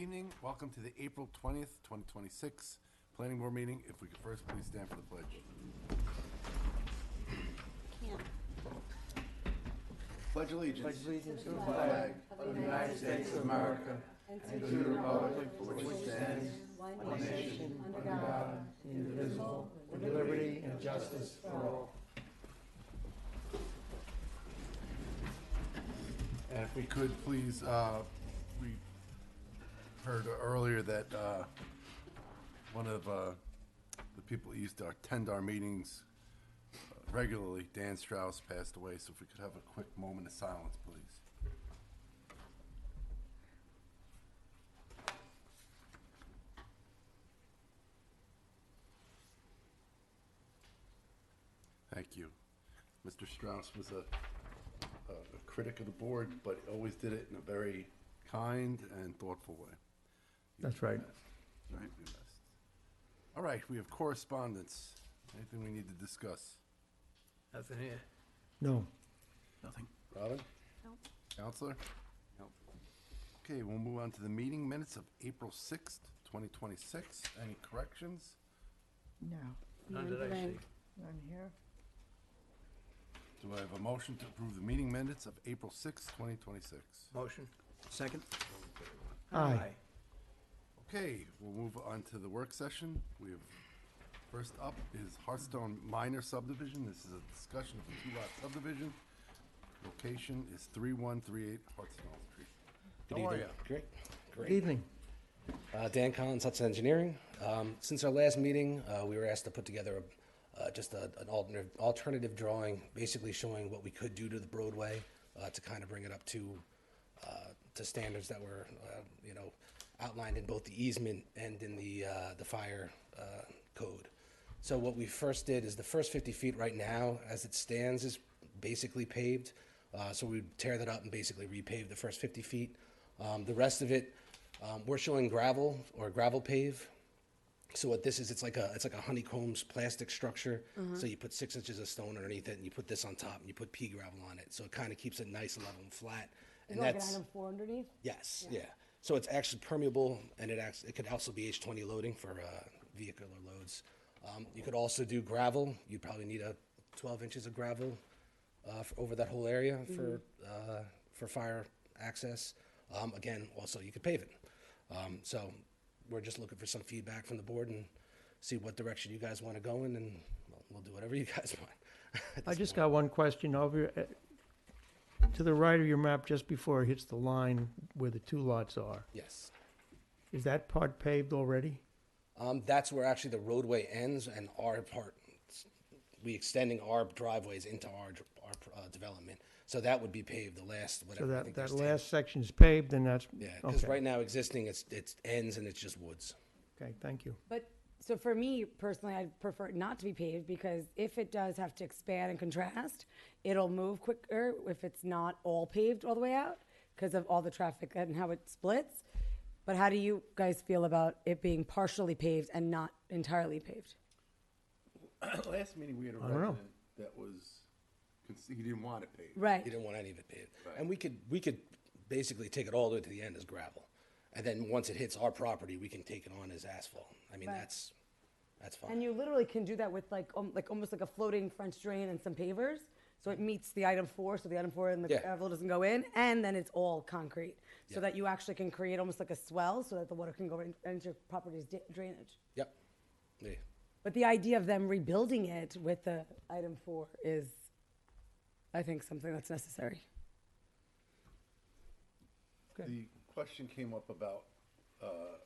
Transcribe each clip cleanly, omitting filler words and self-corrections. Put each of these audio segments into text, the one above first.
evening. Welcome to the April 20th, 2026 Planning Board meeting. If we could first please stand for the pledge. Pledge allegiance. To the flag of the United States of America and to the republic for which it stands, one nation, under God, indivisible, with liberty and justice for all. And if we could please, we heard earlier that one of the people who used to attend our meetings regularly, Dan Strauss, passed away. So if we could have a quick moment of silence, please. Thank you. Mr. Strauss was a critic of the board, but always did it in a very kind and thoughtful way. That's right. Right, we missed. All right, we have correspondence. Anything we need to discuss? Nothing here. No. Nothing. Robin? No. Counselor? No. Okay, we'll move on to the meeting minutes of April 6th, 2026. Any corrections? No. None that I see. None here. Do I have a motion to approve the meeting minutes of April 6th, 2026? Motion? Second? Aye. Okay, we'll move on to the work session. We have, first up is Hearthstone Minor Subdivision. This is a discussion of the two-lot subdivision. Location is 3138 Hearthstone Street. Good How are evening. ya? Great. Good evening. Dan Collins, Hudson Engineering. Since our last meeting, we were asked to put together just an alternative drawing, basically showing what we could do to the roadway to kind of bring it up to standards that were, outlined in both the easement and in the fire code. So what we first did is the first 50 feet right now, as it stands, is basically paved. So we tear that up and basically repave the first 50 feet. The rest of it, we're showing gravel or gravel pave. So what this is, it's like a honeycombs plastic structure. So you put 6 inches of stone underneath it, and you put this on top, and you put pea gravel on it. So it kind of keeps it nice, level, and flat. Is And it like an that's item 4 underneath? yes, yeah. So it's actually permeable, and it could also be H20 loading for vehicular loads. You could also do gravel. You'd probably need 12 inches of gravel over that whole area for fire access. Again, also you could pave it. So we're just looking for some feedback from the board and see what direction you guys want to go in, and we'll do whatever you guys want. I just got one question over to the right of your map, just before it hits the line where the two lots are. Yes. Is that part paved already? That's where actually the roadway ends, and our part, we extending our driveways into our development. So that would be paved, the last, So whatever. I think that there's 10. last section's paved, and that's, Yeah, because okay. right now existing, it ends and it's just woods. Okay, thank you. But, so for me personally, I'd prefer it not to be paved because if it does have to expand and contrast, it'll move quicker if it's not all paved all the way out because of all the traffic and how it splits. But how do you guys feel about it being partially paved and not entirely paved? Last meeting, we had a I don't know. resident that was, he didn't want it paved. Right. You didn't want any of it paved. Right. And we could basically take it all the way to the end as gravel. And then once it hits our property, we can take it on as asphalt. I mean, Right. that's fine. And you literally can do that with like almost like a floating French drain and some pavers. So it meets the item 4, so the item 4 and the Yeah. gravel doesn't go in, and then it's all concrete. So Yeah. that you actually can create almost like a swell so that the water can go into your property's drainage. Yep. Yeah. But the idea of them rebuilding it with the item 4 is, I think, something that's necessary. The question came up about the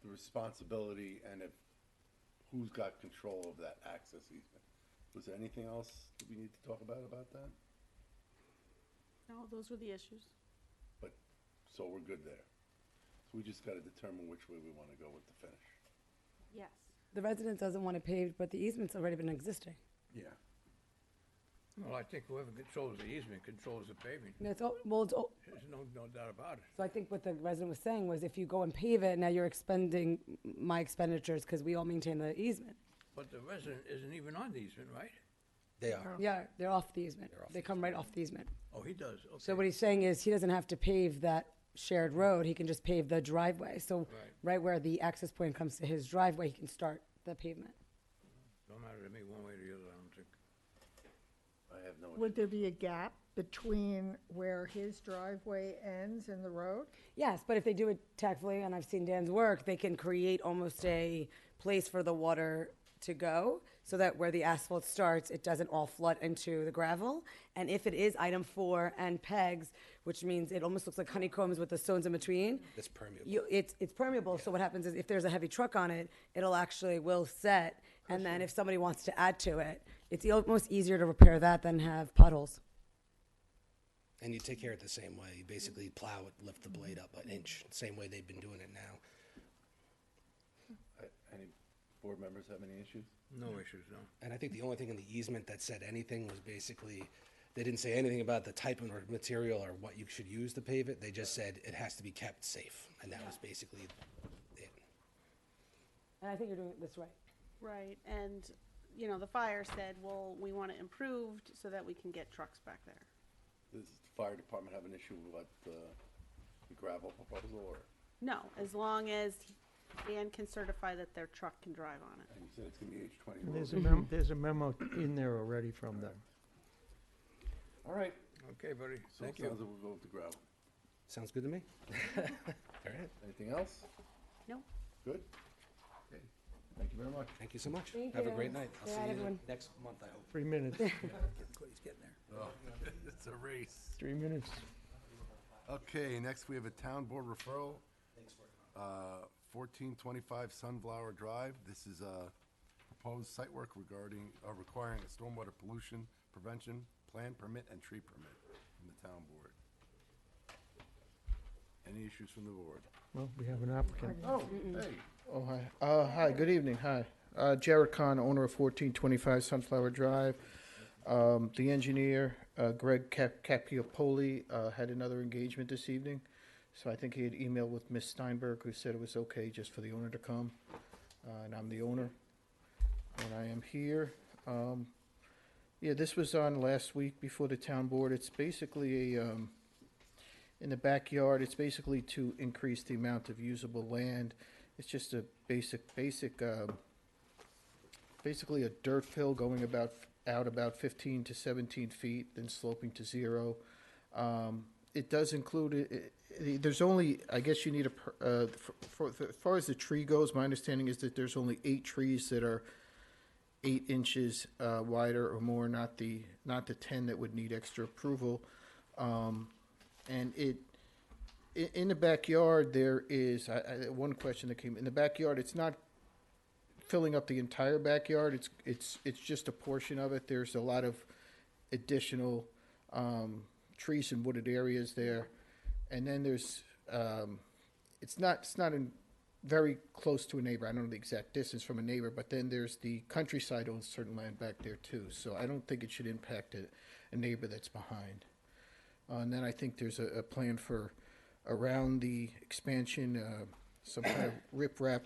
responsibility and who's got control of that access easement. Was there anything else that we need to talk about that? No, those were the issues. But, so we're good there. So we just gotta determine which way we wanna go with the finish. Yes. The resident doesn't want it paved, but the easement's already been existing. Yeah. Well, I think whoever controls the easement controls the paving. It's all, There's no doubt about it. so I think what the resident was saying was if you go and pave it, now you're expending my expenditures because we all maintain the easement. But the resident isn't even on the easement, right? They are. Yeah, they're off the easement. They're off They the come right off the easement. Oh, he does, okay. So what he's saying is he doesn't have to pave that shared road, he can just pave the driveway. So right where the access point comes to his driveway, he can start the pavement. Don't matter to me one way or the other, I don't think. I have no. Would there be a gap between where his driveway ends and the road? Yes, but if they do it tactfully, and I've seen Dan's work, they can create almost a place for the water to go so that where the asphalt starts, it doesn't all flood into the gravel. And if it is item 4 and pegs, which means it almost looks like honeycombs with the stones in between, It's permeable. it's permeable. So what happens is if there's a heavy truck on it, will set. And then if somebody wants to add to it, it's almost easier to repair that than have puddles. And you take care of it the same way. You basically plow it, lift the blade up an inch, same way they've been doing it now. Any board members have any issues? No issues, no. And I think the only thing in the easement that said anything was basically, they didn't say anything about the type of material or what you should use to pave it. They just said it has to be kept safe. And that was basically it. And I think you're doing this right. Right, and, you know, the fire said, well, we want it improved so that we can get trucks back there. Does the fire department have an issue with the gravel proposal, or, No, as long as Dan can certify that their truck can drive on it. and you said it's gonna be H20 And road? there's a memo in there already from them. All right, Okay, buddy, so it thank you. sounds like we'll go with the gravel. Sounds good to me? All right. Anything else? No? Good? Okay, thank you very much. Thank you so much. Thank Have a you. great night. I'll Good see night, you everyone. next month, I hope. 3 minutes, He's getting there. Oh, it's a race. 3 minutes. Okay, next we have a town board referral. 1425 Sunflower Drive. This is a proposed site work regarding, requiring a stormwater pollution prevention plan permit and tree permit from the town board. Any issues from the board? Well, we have an applicant. Oh, hey. Oh, hi. Hi, good evening. Hi. Jared Kahn, owner of 1425 Sunflower Drive. The engineer, Greg Capiopoli, had another engagement this evening. So I think he had emailed with Ms. Steinberg, who said it was okay just for the owner to come. And I'm the owner. And I am here. Yeah, this was on last week before the town board. It's basically in the backyard, it's basically to increase the amount of usable land. It's just a basically a dirt fill going out about 15 to 17 feet, then sloping to 0. It does include, there's only, I guess you need as far as the tree goes, my understanding is that there's only 8 trees that are 8 inches wider or more, not the 10 that would need extra approval. And in the backyard, there is one question that came in the backyard. It's not filling up the entire backyard. It's just a portion of it. There's a lot of additional trees and wooded areas there, and then there's it's not in very close to a neighbor. I don't know the exact distance from a neighbor, but then there's the countryside owns certain land back there too. So I don't think it should impact a neighbor that's behind. And then I think there's a plan for around the expansion, some kind of riprap,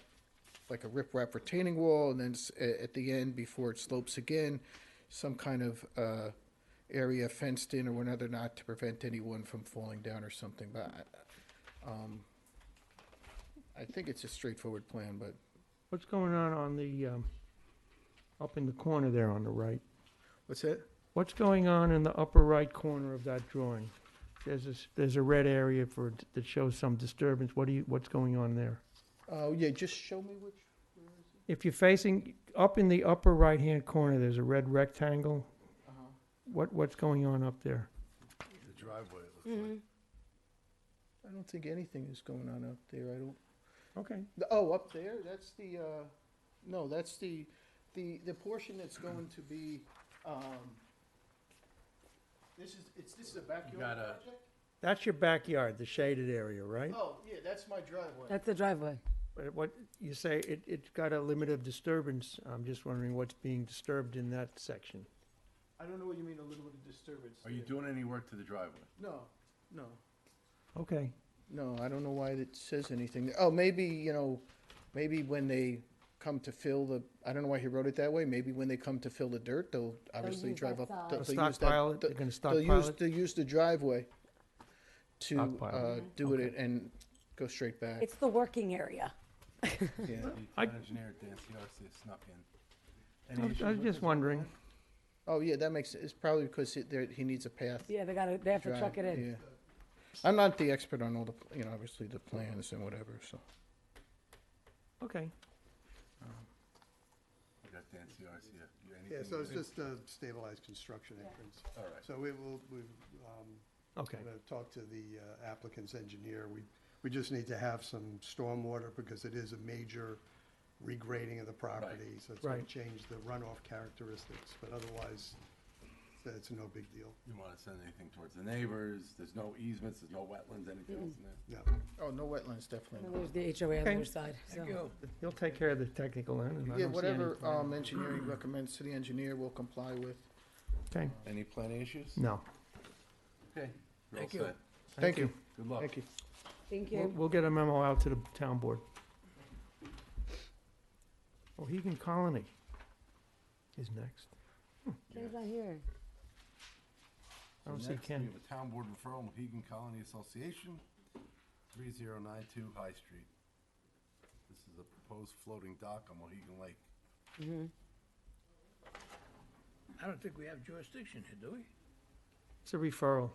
like a riprap retaining wall, and then at the end, before it slopes again, some kind of area fenced in or whatever, not to prevent anyone from falling down or something. But I think it's a straightforward plan, but What's going on the, up in the corner there on the right? what's that? What's going on in the upper right corner of that drawing? There's a red area that shows some disturbance. What's going on there? Yeah, just show me which. If you're facing, up in the upper right-hand corner, there's a red rectangle. What's going on up there? The driveway, it looks like. I don't think anything is going on up there. I don't. Okay. Oh, up there, that's the, no, that's the portion that's going to be, this is a backyard got a- project? That's your backyard, the shaded area, right? Oh, yeah, that's my driveway. That's the driveway. But what, you say it's got a limit of disturbance. I'm just wondering what's being disturbed in that section. I don't know what you mean, a little bit of disturbance. Are you there. doing any work to the driveway? No, Okay. no, I don't know why it says anything. Oh, maybe, maybe when they come to fill I don't know why he wrote it that way. Maybe when they come to fill the dirt, they'll obviously use drive that up. side. they'll use Stockpile that- it? They're gonna they'll stockpile it? They'll use the driveway. to Stockpile. do it and go straight back. It's the working area. Yeah. The I- town engineer, Dan Ciarcia, snuck in. I Any was issues with just this wondering. plan? Oh, yeah, that makes, it's probably because he needs a path. Yeah, they have to drive, truck it in. Yeah. I'm not the expert on all the, obviously the plans and whatever, so. Okay. We got Dan Ciarcia. You Yeah, anything so it's you- just a stabilized construction entrance. All right. So we're Okay. gonna talk to the applicant's engineer. We just need to have some stormwater because it is a major regrading of the property. So it's gonna Right. change the runoff characteristics, but otherwise, it's no big deal. You want to send anything towards the neighbors? There's no easements, there's no wetlands, anything else in there? Yeah. Oh, no wetlands, definitely. And there's the HOA on the Okay. other side, so. Thank you. He'll take care of the technical end, and I Yeah, don't see any whatever plan. engineering recommends to the engineer, we'll comply with. Okay, Any planning issues? no. Okay. You're all Thank you. set. Thank you. Good luck. Thank you. Thank We'll, you. we'll get a memo out to the town board. Mohegan Colony is next. Ken's not here. I don't see Next, we Ken. have a town board referral, Mohegan Colony Association, 3092 High Street. This is a proposed floating dock on Mohegan Lake. I don't think we have jurisdiction here, do we? It's a referral.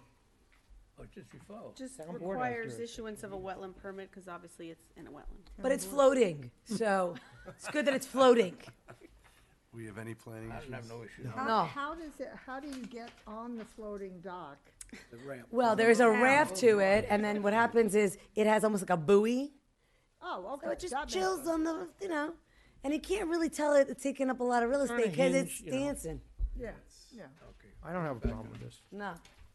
Oh, just referral. Just Town board has requires jurisdiction. issuance of a wetland permit, because obviously it's in a wetland. But it's floating, so it's good that it's floating. We have any planning I issues? don't have no issue. No. How do you get on the floating dock? The ramp. Well, there's a raft to it, and then what happens is it has almost like a buoy. Oh, okay. So it just that makes chills sense. on the, and you can't really tell it's taking up a lot of real estate Kinda because it's hinge, you know. dancing. Yeah, yeah. Okay, I don't have a problem with this. No.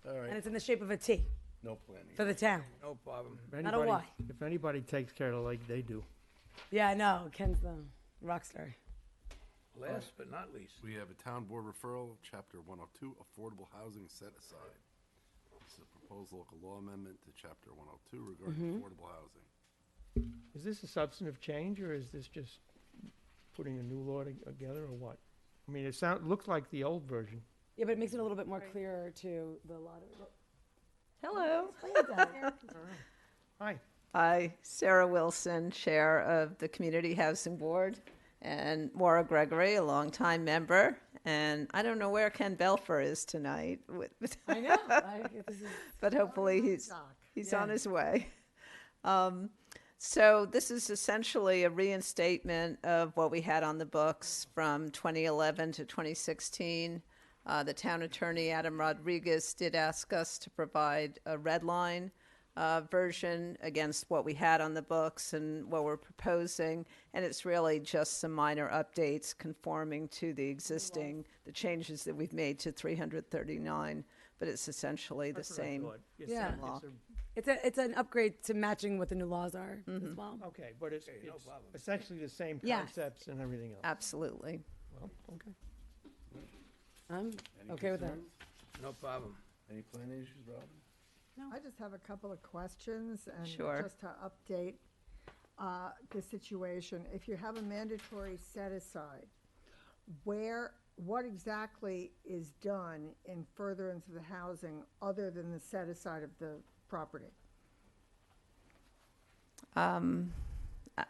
All And right, it's in the shape of a T no planning. for the town. no problem. If Not a anybody- why. If anybody takes care of the lake, they do. Yeah, I know. Ken's the rock star. Last but not least. We have a town board referral, chapter 102, affordable housing set aside. This is a proposed local law amendment to chapter 102 regarding affordable housing. Is this a substantive change, or is this just putting a new law together, or what? I mean, looks like the old version. Yeah, but it makes it a little bit more clear to the lot of. Hello. Hi. Hi, Sarah Wilson, Chair of the Community Housing Board, and Maura Gregory, a longtime member. And I don't know where Ken Belfer is tonight, I know. This is, but hopefully he's on his way. So this is essentially a reinstatement of what we had on the books from 2011 to 2016. The town attorney, Adam Rodriguez, did ask us to provide a red line version against what we had on the books and what we're proposing. And it's really just some minor updates conforming to the changes that we've made to 339. But it's essentially the same. Yeah. law. it's an upgrade to matching what the new laws are as well. Okay, but it's no problem. essentially the same Yes. concepts and everything else. Absolutely. Well, okay. I'm Any okay with that. concerns? No problem. Any planning issues, Robin? I just have a couple of questions and Sure. just to update the situation. If you have a mandatory set aside, what exactly is done in furtherance of the housing other than the set aside of the property?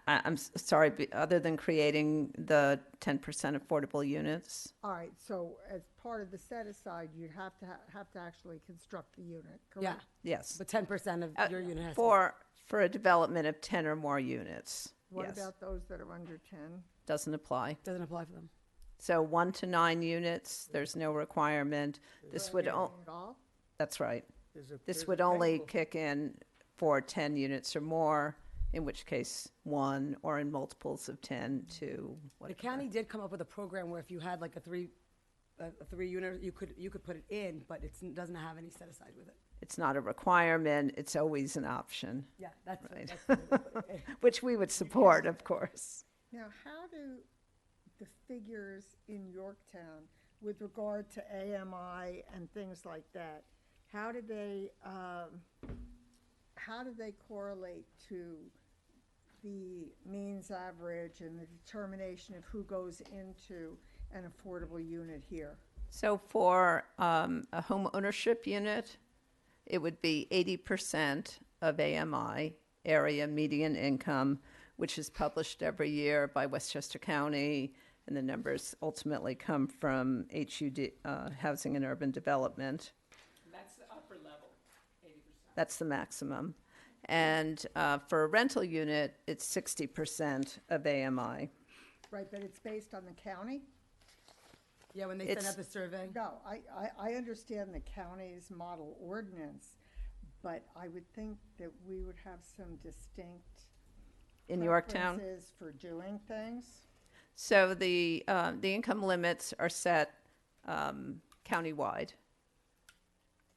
I'm sorry, other than creating the 10% affordable units? All right, so as part of the set aside, you'd have to actually construct the unit, Yeah, correct? Yes. but 10% of your unit has to. For a development of 10 or more units, What yes. about those that are under 10? Doesn't apply. Doesn't apply for them. So 1 to 9 units, there's no requirement. This would, At all? that's right. There's a- This there's would a only table. kick in for 10 units or more, in which case 1, or in multiples of 10 to The whatever. county did come up with a program where if you had like a three unit, you could put it in, but it doesn't have any set aside with it. It's not a requirement, it's always an option, Yeah, that's, Right. that's which we would support, of course. Now, how do the figures in Yorktown with regard to AMI and things like that, how do they correlate to the means average and the determination of who goes into an affordable unit here? So for a home ownership unit, it would be 80% of AMI, area median income, which is published every year by Westchester County, and the numbers ultimately come from HUD, Housing and Urban Development. That's the upper level, 80%. That's the maximum. And for a rental unit, it's 60% of AMI. Right, but it's based on the county? Yeah, when they send It's- out the survey. No, I understand the county's model ordinance, but I would think that we would have some distinct In Yorktown? preferences for doing things. So the income limits are set countywide.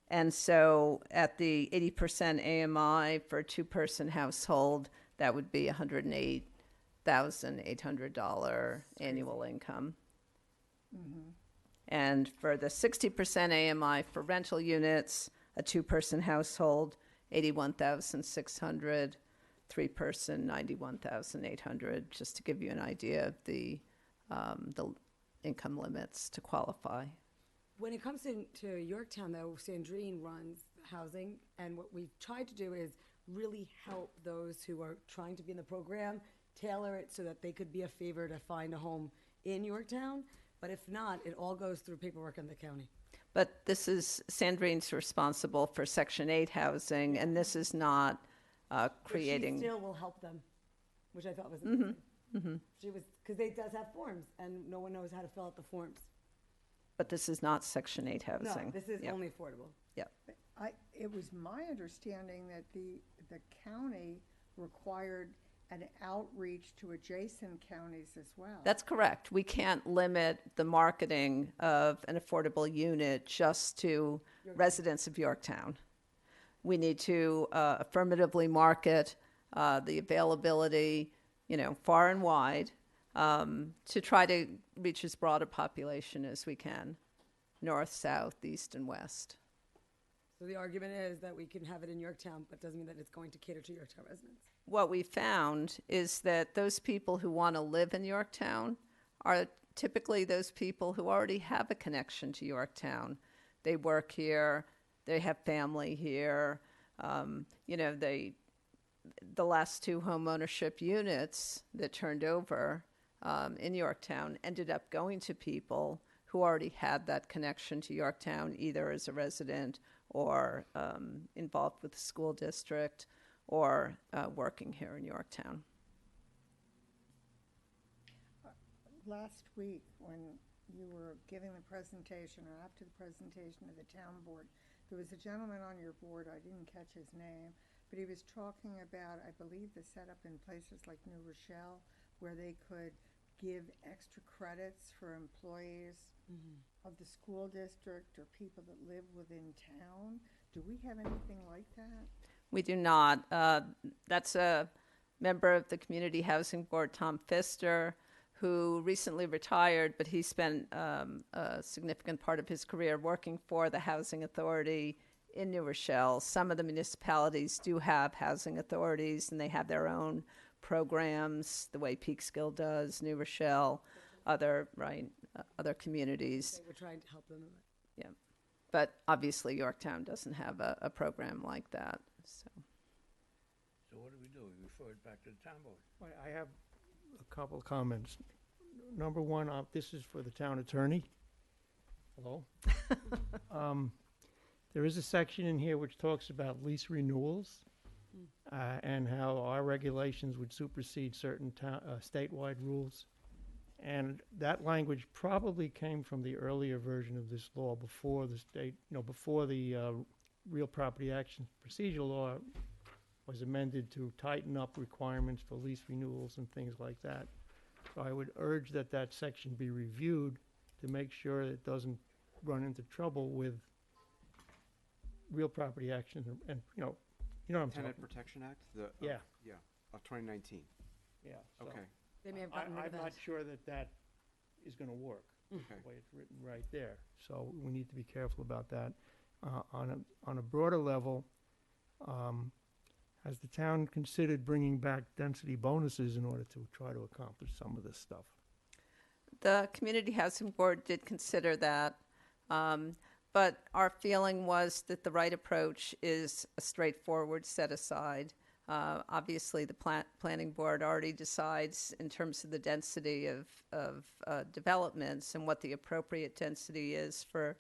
And so at the 80% AMI for a two-person household, that would be $108,800 annual income. And for the 60% AMI for rental units, a two-person household, $81,600, three-person, $91,800, just to give you an idea of the income limits to qualify. When it comes to Yorktown, though, Sandrine runs housing, and what we've tried to do is really help those who are trying to be in the program, tailor it so that they could be a favor to find a home in Yorktown. But if not, it all goes through paperwork in the county. But this is, Sandrine's responsible for Section 8 housing, and this is not creating. But she still will help them, which I thought was amazing. She was, because they does have forms, and no one knows how to fill out the forms. But this is not Section 8 housing. No, this is Yep. only affordable. Yep. It was my understanding that the county required an outreach to adjacent counties as well. That's correct. We can't limit the marketing of an affordable unit just to residents of Yorktown. We need to affirmatively market the availability, far and wide, to try to reach as broad a population as we can, north, south, east, and west. So the argument is that we can have it in Yorktown, but doesn't mean that it's going to cater to Yorktown residents. What we found is that those people who want to live in Yorktown are typically those people who already have a connection to Yorktown. They work here, they have family here. The last two home ownership units that turned over in Yorktown ended up going to people who already had that connection to Yorktown, either as a resident or involved with the school district or working here in Yorktown. Last week, when you were giving the presentation, or after the presentation of the town board, there was a gentleman on your board, I didn't catch his name, but he was talking about, I believe, the setup in places like New Rochelle, where they could give extra credits for employees of the school district or people that live within town. Do we have anything like that? We do not. That's a member of the Community Housing Board, Tom Pfister, who recently retired, but he spent a significant part of his career working for the Housing Authority in New Rochelle. Some of the municipalities do have housing authorities, and they have their own programs, the way Peekskill does, New Rochelle, other communities. They were trying to help them. Yeah. But obviously Yorktown doesn't have a program like that. So what do? We refer it back to the town board. I have a couple of comments. Number one, this is for the town attorney. Hello? There is a section in here which talks about lease renewals and how our regulations would supersede certain statewide rules. And that language probably came from the earlier version of this law before the state, before the Real Property Action Procedural Law was amended to tighten up requirements for lease renewals and things like that. So I would urge that that section be reviewed to make sure it doesn't run into trouble with real property action and you know what I'm talking Tenant about. Protection Act? Yeah. Of 2019. Yeah. So Okay. They may have gotten rid of I'm that. not sure that is going to work Okay. the way it's written right there. So we need to be careful about that. On a broader level, has the town considered bringing back density bonuses in order to try to accomplish some of this stuff? the Community Housing Board did consider that. But our feeling was that the right approach is a straightforward set aside. Obviously, the planning board already decides in terms of the density of developments and what the appropriate density is for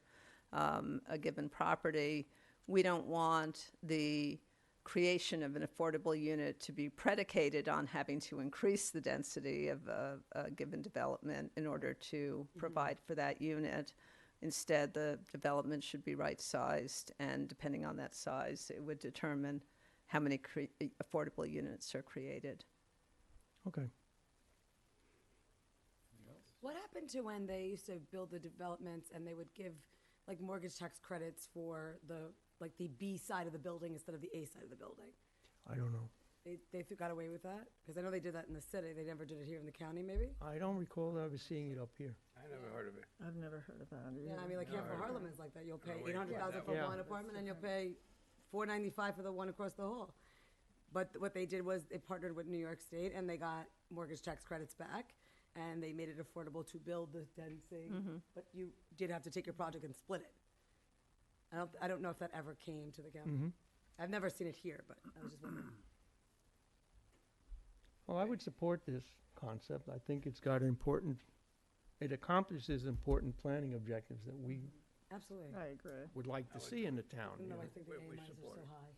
a given property. We don't want the creation of an affordable unit to be predicated on having to increase the density of a given development in order to provide for that unit. Instead, the development should be right-sized, and depending on that size, it would determine how many affordable units are created. Okay. What happened to when they used to build the developments and they would give like mortgage tax credits for the B side of the building instead of the A side of the building? I don't know. They got away with that? Because I know they did that in the city. They never did it here in the county, maybe? I don't recall ever seeing it up here. I never heard of it. I've never heard of that Yeah, I mean, like here for Harlem is like that. You'll pay wait, $800,000 for Yeah. one apartment and you'll pay $495 for the one across the hall. But what they did was they partnered with New York State and they got mortgage tax credits back and they made it affordable to build the density. But you did have to take your project and split it. I don't know if that ever came to the county. I've never seen it here, but I was just wondering. Well, I would support this concept. I think it accomplishes important planning objectives that we Absolutely. I agree. would like to see in the town. Even you though I know. think the we AMIs are support so it. high.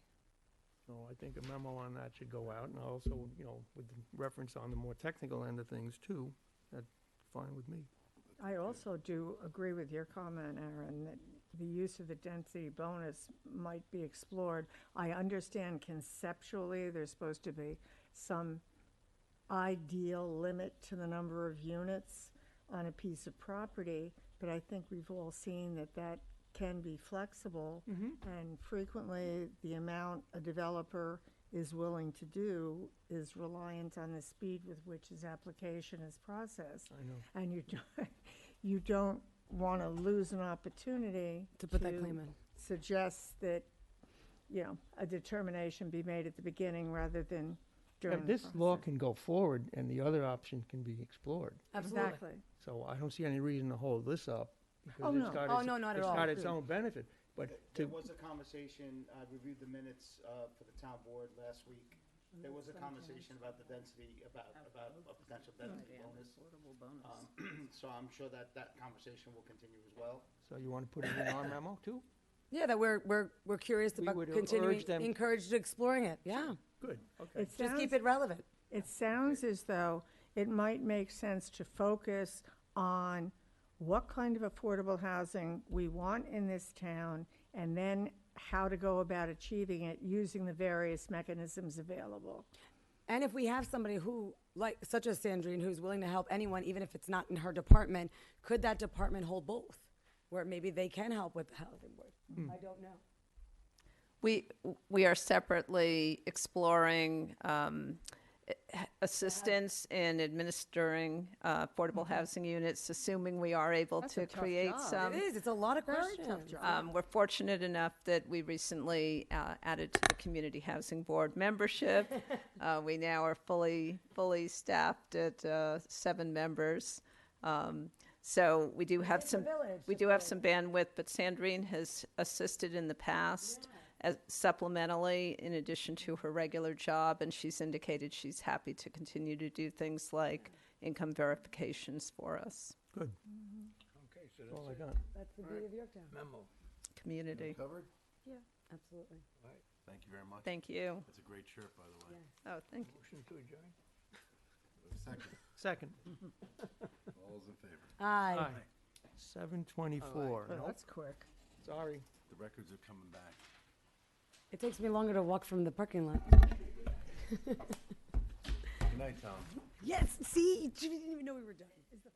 So I think a memo on that should go out, and also, with reference on the more technical end of things too, that's fine with me. I also do agree with your comment, Aaron, that the use of the density bonus might be explored. I understand conceptually there's supposed to be some ideal limit to the number of units on a piece of property, but I think we've all seen that that can be flexible. And frequently, the amount a developer is willing to do is reliant on the speed with which his application is processed. I know. And you don't want to lose an opportunity To put that claim in. suggest that, a determination be made at the beginning rather than during the This law process. can go forward, and the other option can be explored. Absolutely. Exactly. So I don't see any reason to hold this up. because Oh, it's no. got Oh, its- no, not at It's all. got its own benefit, but There to, was a conversation, I reviewed the minutes for the town board last week. There was a conversation about the density, about a potential density bonus. So I'm sure that conversation will continue as well. so you want to put it in our memo too? Yeah, that we're curious We about would continuing, urge them- encouraged exploring it. Yeah. Good, okay. It Just sounds, keep it relevant. it sounds as though it might make sense to focus on what kind of affordable housing we want in this town, and then how to go about achieving it using the various mechanisms available. And if we have somebody who, like, such as Sandrine, who's willing to help anyone, even if it's not in her department, could that department hold both? Where maybe they can help with the housing board. I don't know. We are separately exploring assistance in administering affordable housing units, assuming we are able That's a to tough create job. some. It is, it's a lot of Very questions. tough job. We're fortunate enough that we recently added to the Community Housing Board membership. We now are fully staffed at 7 members. So we do have some, village, we do have some bandwidth, but Sandrine has assisted in the past as supplementally in addition to her regular job, and she's indicated she's happy to continue to do things like income verifications for us. Good, Okay, so that's all I that's it. got. That's the beauty of Yorktown. Memo. Community. Covered? Absolutely. Thank you very much. Thank you. That's a great shirt, by the way. Oh, thank you. Motion to adjourn. Second, Second. all those in favor? Aye. Aye. 7:24. Oh, Nope, that's quick. sorry. The records are coming back. It takes me longer to walk from the parking lot. Good night, Tom. Yes, see, you didn't even know we were done. It's the